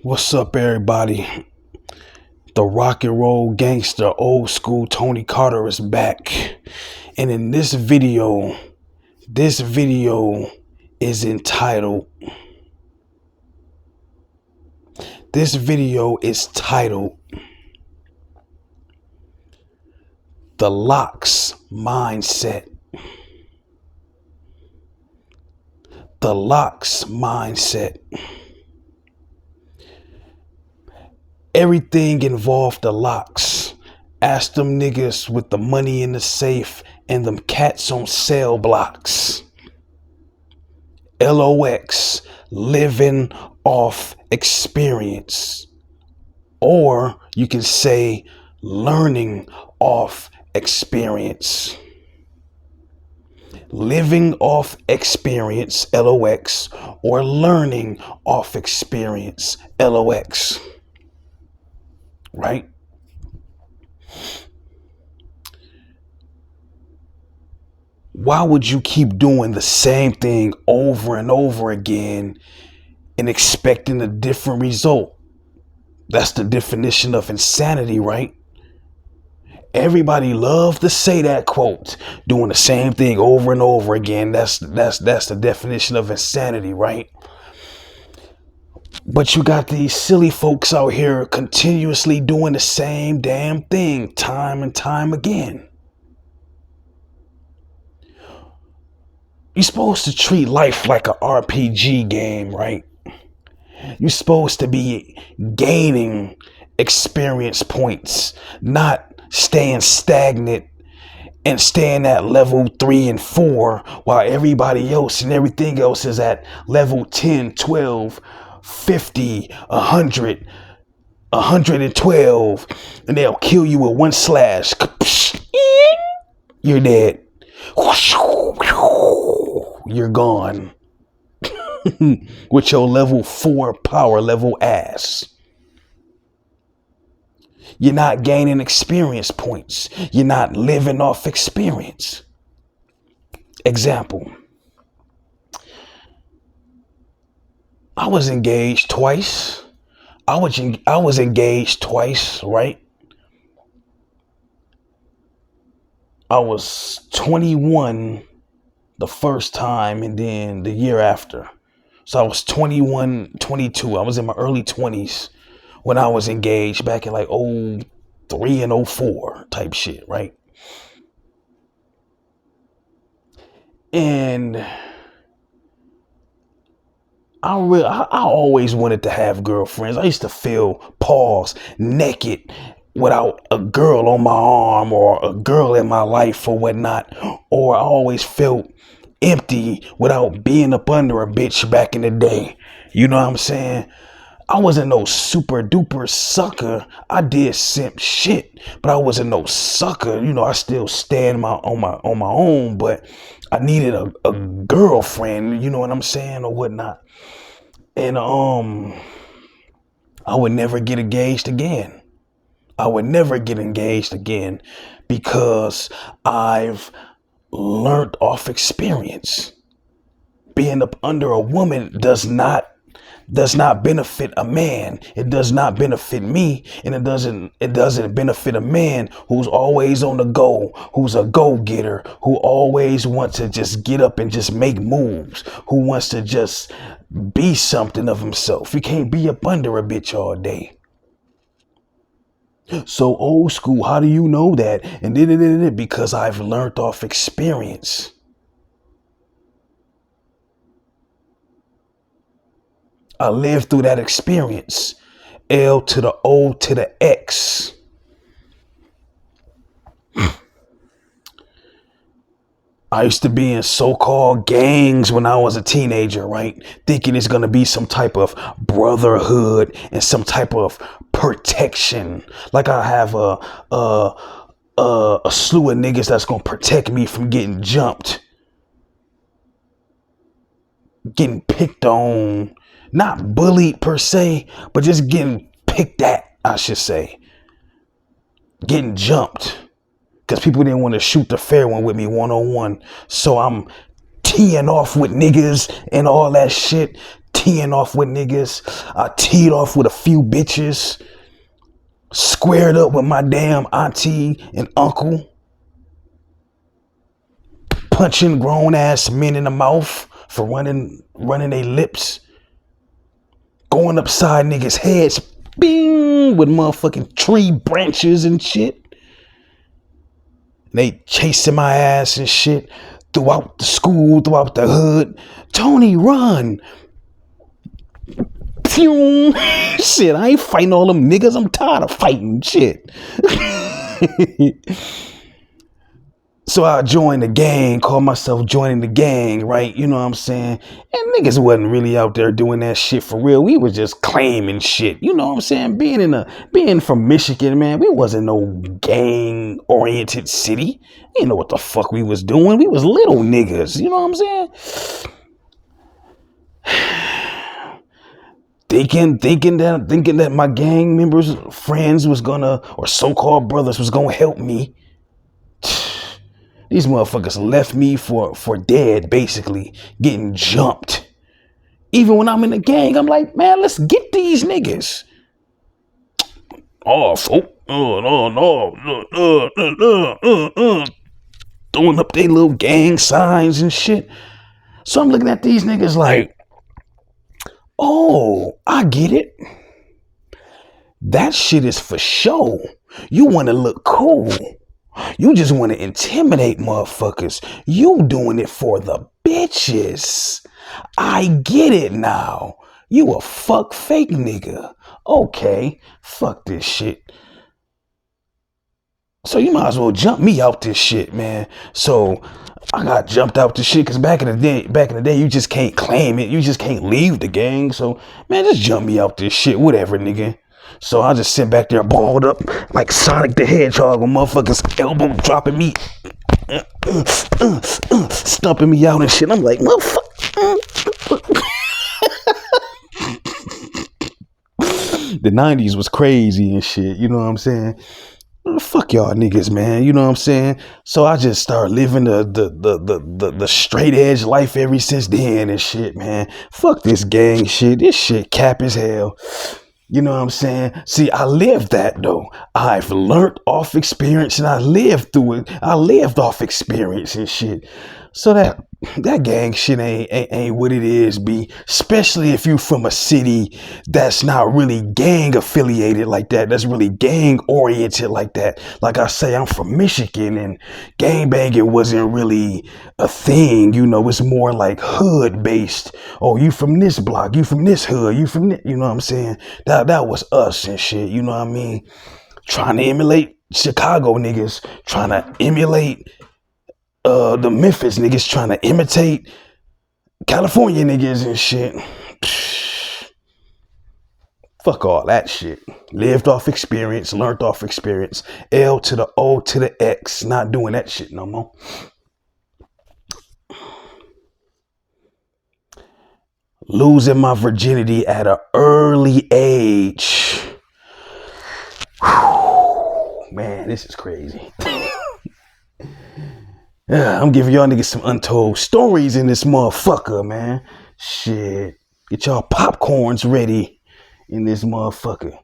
What's up, everybody? The rock and roll gangster, old school Tony Carter is back. And in this video is entitled, The L.O.X Mindset. The L.O.X Mindset. Everything involved the L.O.X. Ask them niggas with the money in the safe and them cats on cell blocks. L.O.X. Living off experience. Or you can say learning off experience. Living off experience, L.O.X. Or learning off experience, L.O.X. Right? Why would you keep doing the same thing over and over again and expecting a different result? That's the definition of insanity, right? Everybody loves to say that quote, doing the same thing over and over again. That's the definition of insanity, right? But you got these silly folks out here continuously doing the same damn thing time and time again. You're supposed to treat life like an RPG game, right? You're supposed to be gaining experience points, not staying stagnant and staying at level 3 and 4 while everybody else and everything else is at level 10, 12, 50, 100, 112, and they'll kill you with one slash. You're dead. You're gone. With your level 4 power level ass. You're not gaining experience points. You're not living off experience. Example. I was engaged twice. I was engaged twice, right? I was 21 the first time and then the year after. So I was 21, 22. I was in my early 20s when I was engaged back in like 03 and 04 type shit, right? And I always wanted to have girlfriends. I used to feel naked without a girl on my arm or a girl in my life or whatnot. Or I always felt empty without being up under a bitch back in the day. You know what I'm saying? I wasn't no super duper sucker. I did simp shit, but I wasn't no sucker. You know, I still stand on my own, but I needed a girlfriend, you know what I'm saying, or whatnot. And I would never get engaged again. Because I've learned off experience. Being up under a woman does not benefit a man. It does not benefit me, and it doesn't benefit a man who's always on the go, who's a go-getter, who always wants to just get up and just make moves, who wants to just be something of himself. You can't be up under a bitch all day. So old school, how do you know that? And because I've learned off experience. I lived through that experience. L to the O to the X. I used to be in so-called gangs when I was a teenager, right? Thinking it's going to be some type of brotherhood and some type of protection. Like I have a slew of niggas that's going to protect me from getting jumped. Getting picked on. Not bullied per se, but just getting picked at, I should say. Getting jumped. Because people didn't want to shoot the fair one with me one-on-one. So I'm teeing off with niggas and all that shit. teeing off with niggas. I teed off with a few bitches. Squared up with my damn auntie and uncle. Punching grown ass men in the mouth for running their lips. Going upside niggas' heads, bing, with motherfucking tree branches and shit. They chasing my ass and shit throughout the school, throughout the hood. Tony, run. Pew. Shit, I ain't fighting all them niggas. I'm tired of fighting shit. So I joined the gang, called myself joining the gang, right? You know what I'm saying? And niggas wasn't really out there doing that shit for real. We was just claiming shit. You know what I'm saying? Being from Michigan, man, we wasn't no gang oriented city. You know what the fuck we was doing. We was little niggas. You know what I'm saying? Thinking that my gang members, friends was gonna, or so-called brothers was gonna help me. These motherfuckers left me for dead, basically, getting jumped. Even when I'm in the gang, I'm like, man, let's get these niggas. Oh, no. Throwing up their little gang signs and shit. So I'm looking at these niggas like, oh, I get it. That shit is for show. You want to look cool. You just want to intimidate motherfuckers. You doing it for the bitches. I get it now. You a fuck fake nigga. Okay, fuck this shit. So you might as well jump me out this shit, man. So I got jumped out this shit because back in the day, you just can't claim it. You just can't leave the gang. So man, just jump me out this shit, whatever, nigga. So I just sit back there balled up like Sonic the Hedgehog, with motherfuckers elbow dropping me, stumping me out and shit. I'm like, motherfucker. The 90s was crazy and shit, you know what I'm saying? Fuck y'all niggas, man. You know what I'm saying? So I just started living the straight edge life ever since then and shit, man. Fuck this gang shit. This shit cap as hell. You know what I'm saying? See, I lived that though. I've learned off experience and I lived through it. I lived off experience and shit. So that gang shit ain't what it is, B. Especially if you from a city that's not really gang affiliated like that. That's really gang oriented like that. Like I say, I'm from Michigan and gang banging wasn't really a thing. You know, it's more like hood based. Oh, you from this block, you from this hood, you from this, you know what I'm saying? That was us and shit. You know what I mean? Trying to emulate Chicago niggas, trying to emulate the Memphis niggas, trying to imitate California niggas and shit. Fuck all that shit. Lived off experience, learned off experience. L to the O to the X. Not doing that shit no more. Losing my virginity at an early age. Whew. Man, this is crazy. Yeah, I'm giving y'all niggas some untold stories in this motherfucker, man. Shit. Get y'all popcorns ready in this motherfucker.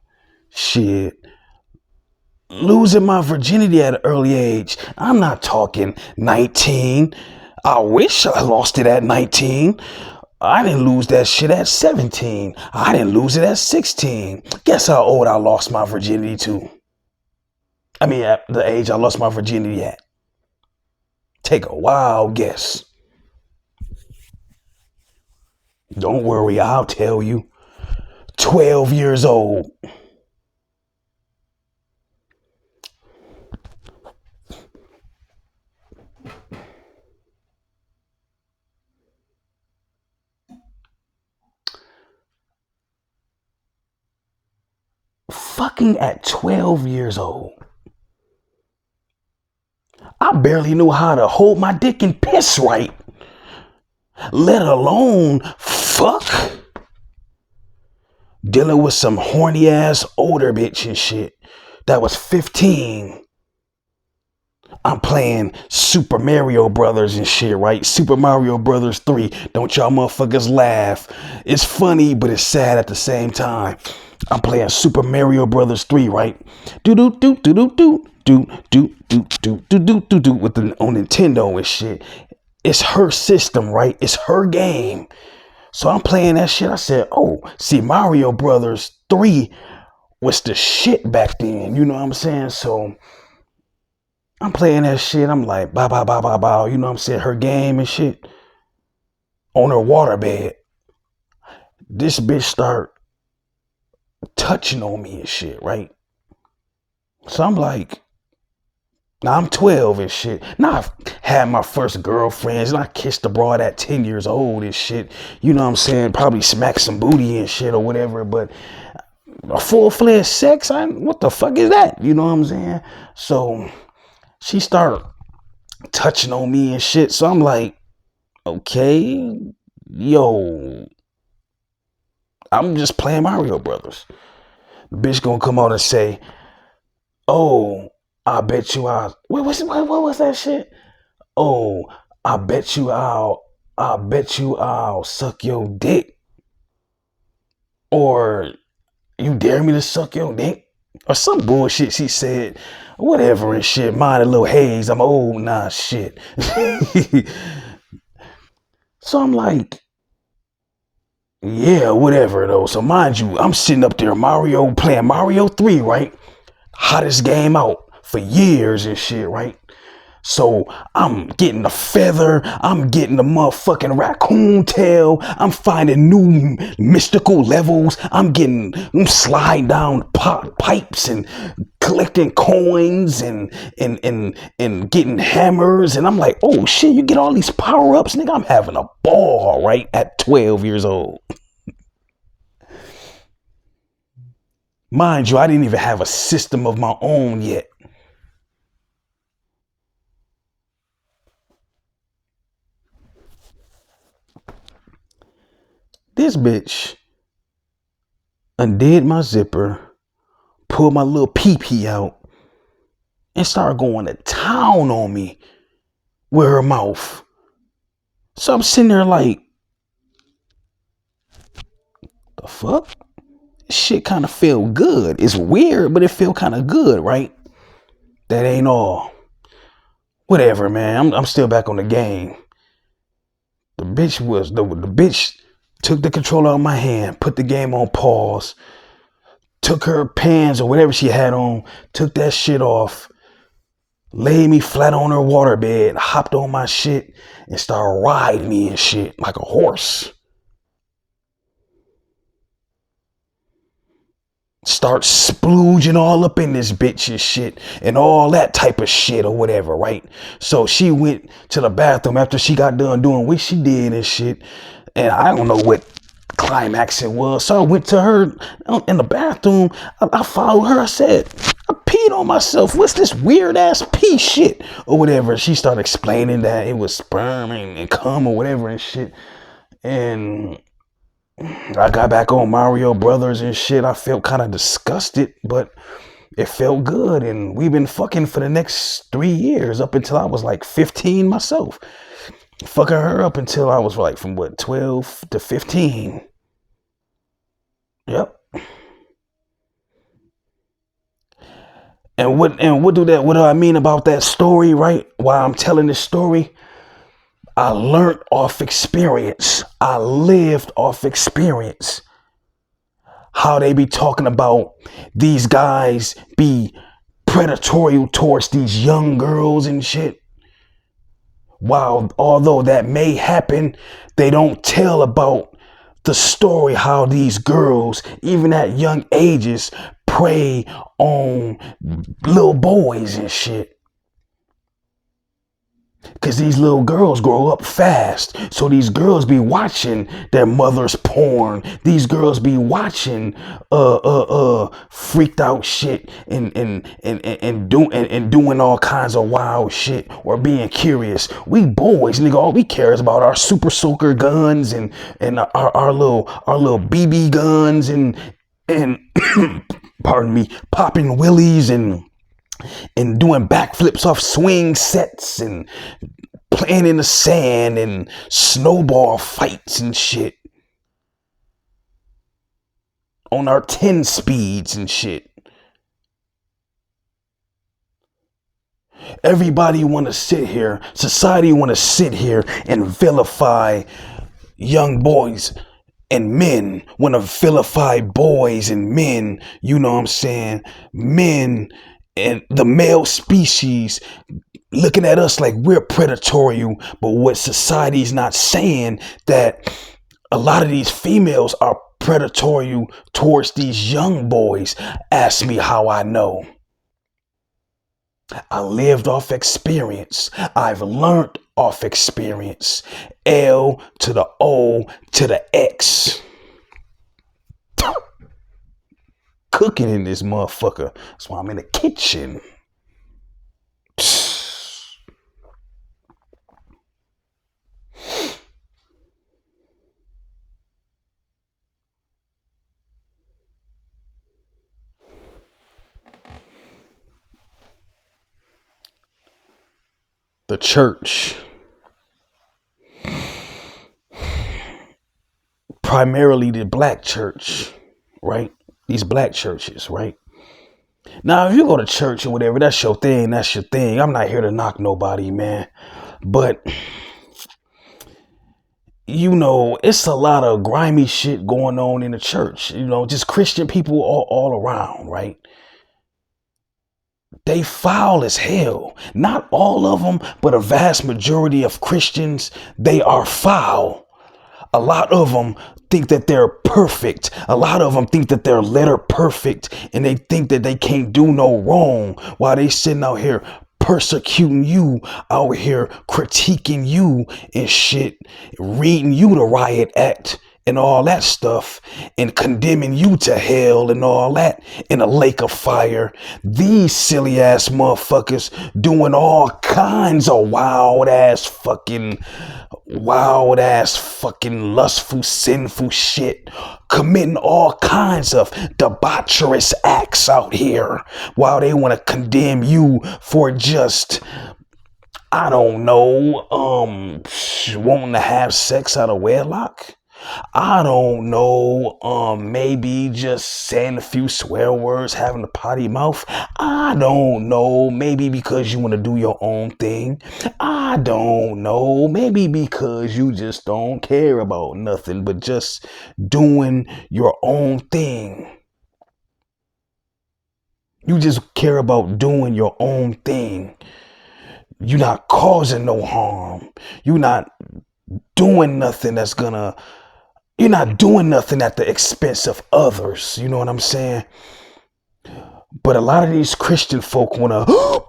Shit. Losing my virginity at an early age. I'm not talking 19. I wish I lost it at 19. I didn't lose that shit at 17. I didn't lose it at 16. Guess how old I lost my virginity to? I mean, at the age I lost my virginity at. Take a wild guess. Don't worry, I'll tell you. 12 years old. Fucking at 12 years old. I barely knew how to hold my dick and piss right. Let alone fuck. Dealing with some horny ass older bitch and shit that was 15. I'm playing Super Mario Brothers and shit, right? Super Mario Brothers 3. Don't y'all motherfuckers laugh. It's funny, but it's sad at the same time. I'm playing Super Mario Brothers 3, right? Do do do do do do do do do do do do do do with the on Nintendo and shit. It's her system, right? It's her game. So I'm playing that shit. I said, oh, see, Mario Brothers 3 was the shit back then. You know what I'm saying? So I'm playing that shit. I'm like, bow, bow, bow, bow, bow. You know what I'm saying? Her game and shit on her waterbed. This bitch start touching on me and shit, right? So I'm like, now I'm 12 and shit. Now I've had my first girlfriends and I kissed a broad at 10 years old and shit. You know what I'm saying? Probably smack some booty and shit or whatever. But a full-fledged sex, what the fuck is that? You know what I'm saying? So she started touching on me and shit. So I'm like, okay, yo, I'm just playing Mario Brothers. The bitch gonna come out and say, oh, I bet you I'll, what was that shit? Oh, I bet you I'll suck your dick. Or you dare me to suck your dick? Or some bullshit she said. Whatever and shit. Mind a little haze. I'm old. Nah, shit. So I'm like, yeah, whatever though. So mind you, I'm sitting up there playing Mario 3, right? Hottest game out for years and shit, right? So I'm getting the feather, I'm getting the motherfucking raccoon tail, I'm finding new mystical levels, I'm sliding down pipes and collecting coins and getting hammers, and I'm like, oh shit, you get all these power-ups, nigga, I'm having a ball, right, at 12 years old. Mind you, I didn't even have a system of my own yet. This bitch undid my zipper, pulled my little pee-pee out, and started going to town on me with her mouth. So I'm sitting there like, the fuck? This shit kind of feel good. It's weird, but it feel kind of good, right? That ain't all. Whatever, man. I'm still back on the game. The bitch took the controller out of my hand, put the game on pause, took her pants or whatever she had on, took that shit off, laid me flat on her waterbed, hopped on my shit, and started riding me and shit like a horse. Start splooging all up in this bitch and shit and all that type of shit or whatever, right? So she went to the bathroom after she got done doing what she did and shit. And I don't know what climax it was. So I went to her in the bathroom. I followed her. I said, I peed on myself. What's this weird ass pee shit or whatever? She started explaining that it was sperm and cum or whatever and shit. And I got back on Mario Brothers and shit. I felt kind of disgusted, but it felt good. And we've been fucking for the next 3 years up until I was like 15 myself. Fucking her up until I was like from 12 to 15. Yep. And what do I mean about that story, right? While I'm telling this story, I learned off experience. I lived off experience. How they be talking about these guys be predatory towards these young girls and shit. While although that may happen, they don't tell about the story how these girls, even at young ages, prey on little boys and shit. Because these little girls grow up fast. So these girls be watching their mother's porn. These girls be watching freaked out shit and doing all kinds of wild shit or being curious. We boys, nigga, all we care is about our super soaker guns and our little BB guns and pardon me, popping willies and and doing backflips off swing sets and playing in the sand and snowball fights and shit on our 10 speeds and shit. Everybody want to sit here, society want to sit here and vilify young boys and men, want to vilify boys and men, you know what I'm saying? Men and the male species looking at us like we're predatory, but what society's not saying that a lot of these females are predatory towards these young boys. Ask me how I know. I lived off experience. I've learned off experience. L to the O to the X. Cooking in this motherfucker. That's why I'm in the kitchen. The church, primarily the black church, right? These black churches, right? Now, if you go to church or whatever, that's your thing. That's your thing. I'm not here to knock nobody, man. But, you know, it's a lot of grimy shit going on in the church. You know, just Christian people all around, right? They foul as hell. Not all of them, but a vast majority of Christians, they are foul. A lot of them think that they're perfect. A lot of them think that they're letter perfect, and they think that they can't do no wrong while they sitting out here persecuting you, out here critiquing you and shit, reading you the riot act and all that stuff, and condemning you to hell and all that in a lake of fire. These silly ass motherfuckers doing all kinds of wild ass fucking lustful, sinful shit, committing all kinds of debaucherous acts out here while they want to condemn you for just, I don't know, wanting to have sex out of wedlock. I don't know, maybe just saying a few swear words, having a potty mouth. I don't know, maybe because you want to do your own thing. I don't know, maybe because you just don't care about nothing but just doing your own thing. You just care about doing your own thing. You're not causing no harm. You're not doing nothing you're not doing nothing at the expense of others. You know what I'm saying? But a lot of these Christian folk want to,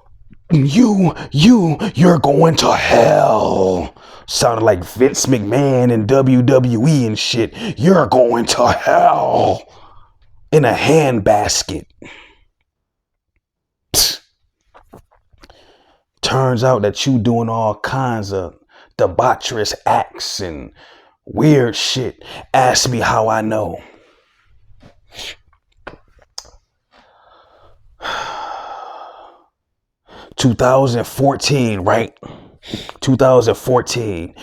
you're going to hell. Sounded like Vince McMahon and WWE and shit. You're going to hell in a handbasket. Psst. Turns out that you doing all kinds of debaucherous acts and weird shit. Ask me how I know. $2014, right? 2014.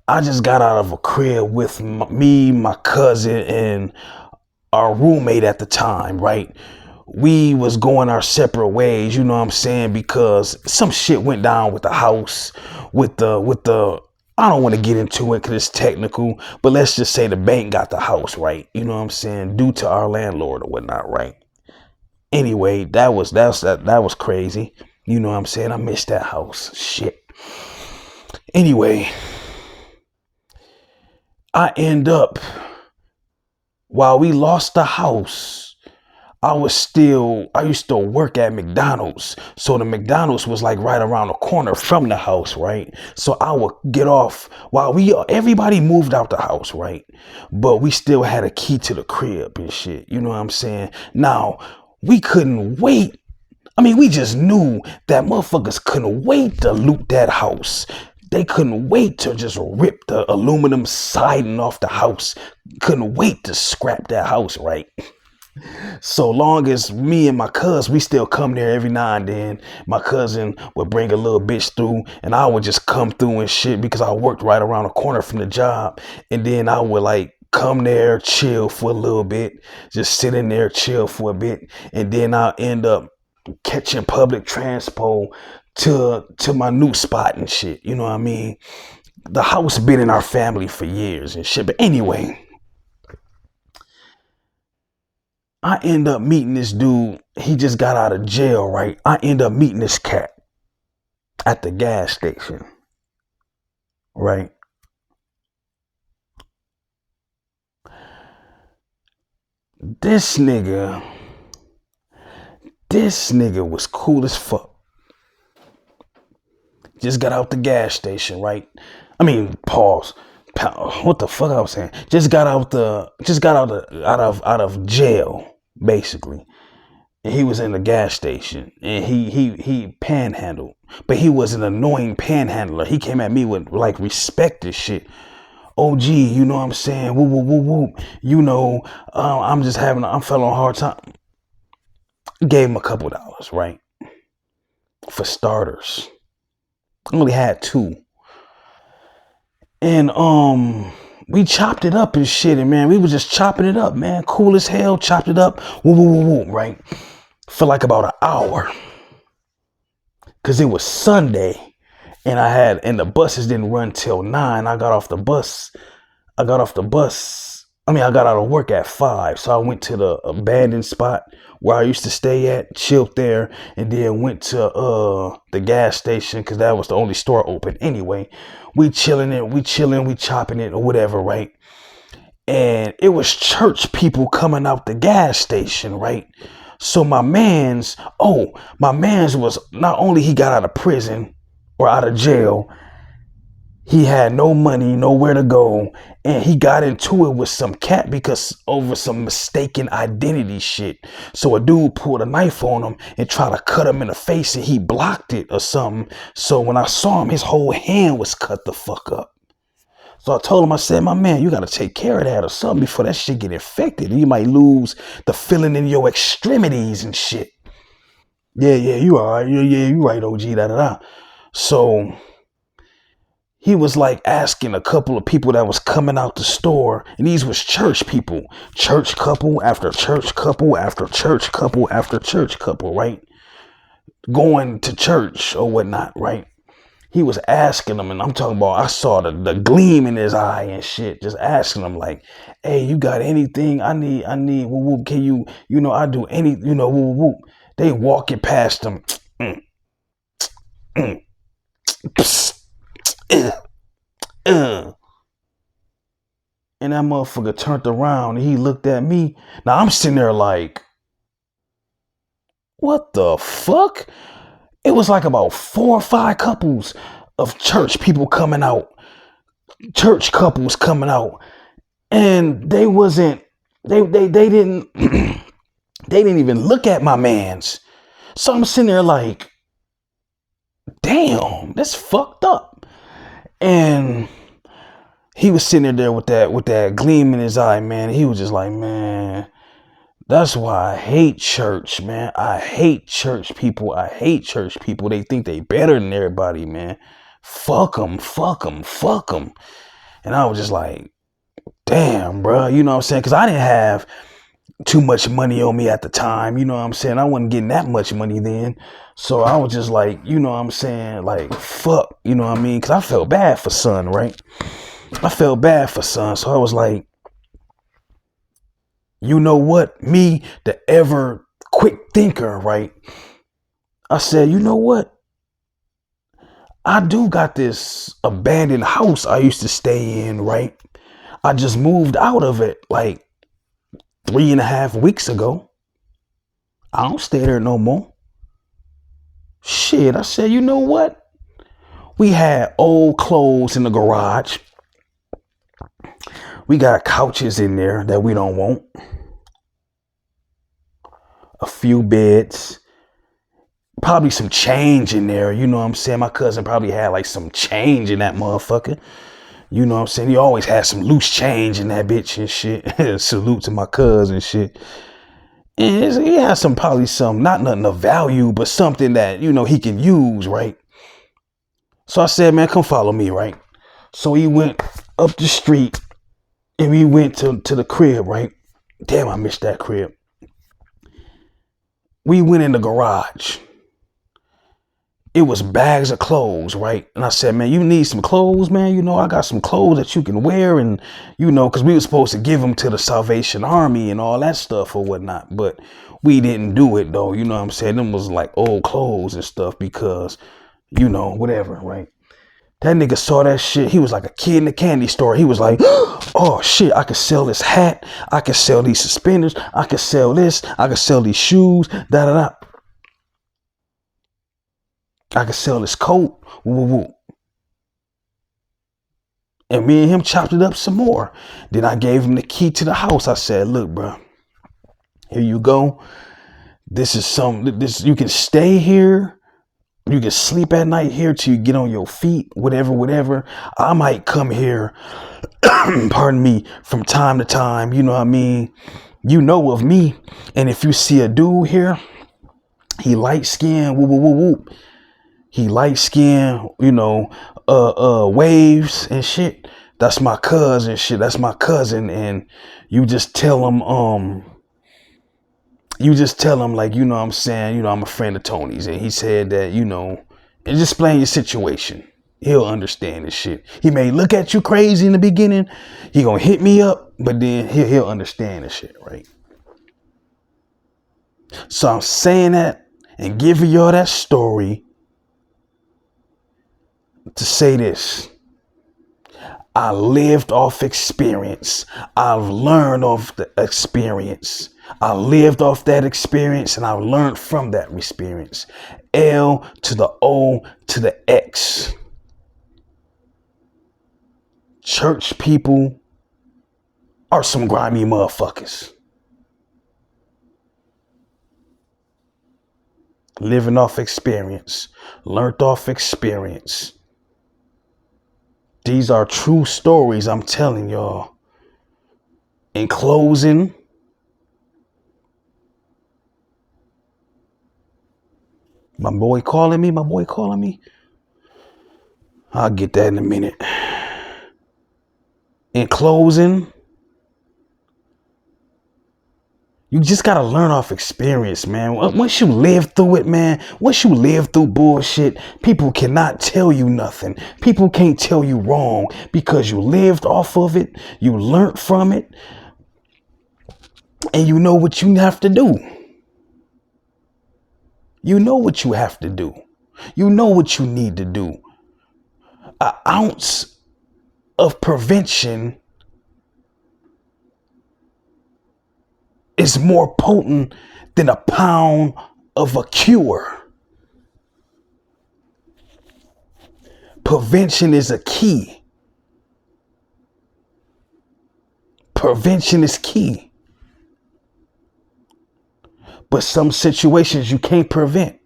I just got out of a crib with me, my cousin, and our roommate at the time, right? We was going our separate ways, you know what I'm saying? Because some shit went down with the house, with the I don't want to get into it because it's technical, but let's just say the bank got the house, right? You know what I'm saying? Due to our landlord or whatnot, right? Anyway, that was crazy. You know what I'm saying? I missed that house. Shit. Anyway, I end up, while we lost the house, I used to work at McDonald's. So the McDonald's was like right around the corner from the house, right? So I would get off while everybody moved out the house, right? But we still had a key to the crib and shit. You know what I'm saying? Now, we couldn't wait. I mean, we just knew that motherfuckers couldn't wait to loot that house. They couldn't wait to just rip the aluminum siding off the house. Couldn't wait to scrap that house, right? So long as me and my cousin, we still come there every now and then. My cousin would bring a little bitch through and I would just come through and shit because I worked right around the corner from the job. And then I would like come there, chill for a little bit, just sit in there, chill for a bit. And then I'll end up catching public transport to my new spot and shit. You know what I mean? The house been in our family for years and shit. But anyway, I end up meeting this dude. He just got out of jail, right? I end up meeting this cat at the gas station, right? This nigga was cool as fuck. Just got out the gas station, right? I mean, pause. What the fuck I was saying? Just got out of jail, basically. And he was in the gas station and he panhandled. But he was an annoying panhandler. He came at me with like respect and shit. Oh gee, you know what I'm saying? Woo woo woo woo. You know, I'm feeling a hard time. Gave him a couple dollars, right? For starters. I only had two. And we chopped it up and shit, and man, we was just chopping it up, man. Cool as hell, chopped it up, woo woo woo woo, right? For like about an hour. Cause it was Sunday. And the buses didn't run till 9. I got out of work at 5. So I went to the abandoned spot where I used to stay at, chilled there, and then went to the gas station because that was the only store open. Anyway, we chopping it or whatever, right? And it was church people coming out the gas station, right? So my man's was not only he got out of prison or out of jail, he had no money, nowhere to go, and he got into it with some cat because over some mistaken identity shit. So a dude pulled a knife on him and tried to cut him in the face, and he blocked it or something. So when I saw him, his whole hand was cut the fuck up. So I told him, I said, my man, you got to take care of that or something before that shit get infected. You might lose the feeling in your extremities and shit. Yeah, you all right. Yeah, you right, OG, da-da-da. So he was like asking a couple of people that was coming out the store, and these was church people, church couple after church couple after church couple after church couple, right? Going to church or whatnot, right? He was asking them, and I'm talking about, I saw the gleam in his eye and shit, just asking them like, hey, you got anything? I need, woo woo, can you know, I do any, you know, woo woo. They walking past them. And that motherfucker turned around and he looked at me. Now I'm sitting there like, what the fuck? It was like about 4 or 5 couples of church people coming out, church couples coming out, and they didn't they didn't even look at my mans. So I'm sitting there like, damn, that's fucked up. And he was sitting there with that gleam in his eye, man. He was just like, man, that's why I hate church, man. I hate church people. I hate church people. They think they better than everybody, man. Fuck them. And I was just like, damn, bro. You know what I'm saying? Because I didn't have too much money on me at the time. You know what I'm saying? I wasn't getting that much money then. So I was just like, you know what I'm saying? Like, fuck. You know what I mean? Because I felt bad for son, right? I felt bad for son. So I was like, you know what? Me, the ever quick thinker, right? I said, you know what? I do got this abandoned house I used to stay in, right? I just moved out of it like 3.5 weeks ago. I don't stay there no more. Shit, I said, you know what? We had old clothes in the garage. We got couches in there that we don't want. A few beds. Probably some change in there. You know what I'm saying? My cousin probably had like some change in that motherfucker. You know what I'm saying? He always had some loose change in that bitch and shit. Salute to my cousin and shit. And he has some, probably some, not nothing of value, but something that, he can use, right? So I said, man, come follow me, right? So he went up the street and we went to the crib, right? Damn, I missed that crib. We went in the garage. It was bags of clothes, right? And I said, man, you need some clothes, man. I got some clothes that you can wear. And, because we were supposed to give them to the Salvation Army and all that stuff or whatnot. But we didn't do it, though. You know what I'm saying? Them was like old clothes and stuff because, whatever, right? That nigga saw that shit. He was like a kid in the candy store. He was like, oh, shit, I could sell this hat. I could sell these suspenders. I could sell this. I could sell these shoes. Da-da-da. I could sell this coat. Woo, woo, woo. And me and him chopped it up some more. Then I gave him the key to the house. I said, look, bro, here you go. This is you can stay here. You can sleep at night here till you get on your feet, whatever. I might come here, pardon me, from time to time. You know what I mean? You know of me. And if you see a dude here, he light skinned, woo, woo, woo, woo. He light skinned, waves and shit. That's my cousin shit. That's my cousin. And you just tell him, like, what I'm saying, I'm a friend of Tony's. And he said that, and just explain your situation. He'll understand this shit. He may look at you crazy in the beginning. He gonna hit me up, but then he'll understand this shit, right? So I'm saying that and giving y'all that story to say this. I lived off experience. I've learned off the experience. I lived off that experience and I learned from that experience. L to the O to the X. Church people are some grimy motherfuckers. Living off experience. Learned off experience. These are true stories I'm telling y'all. In closing, my boy calling me. I'll get that in a minute. In closing, you just got to learn off experience, man. Once you live through it, man, once you live through bullshit, people cannot tell you nothing. People can't tell you wrong because you lived off of it. You learned from it. And you know what you have to do. You know what you have to do. You know what you need to do. An ounce of prevention is more potent than a pound of a cure. Prevention is a key. Prevention is key. But some situations you can't prevent.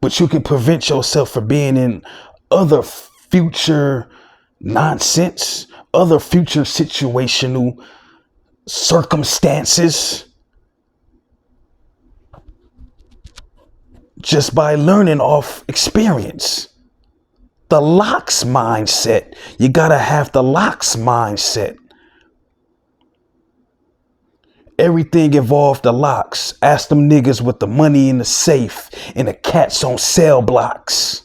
But you can prevent yourself from being in other future nonsense, other future situational circumstances, just by learning off experience. The L.O.X mindset. You gotta have the L.O.X mindset. Everything involved the L.O.X. Ask them niggas with the money in the safe and the cats on cell blocks.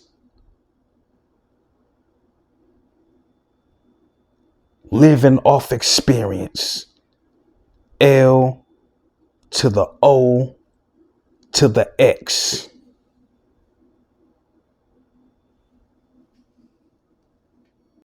Living off experience. L to the O to the X.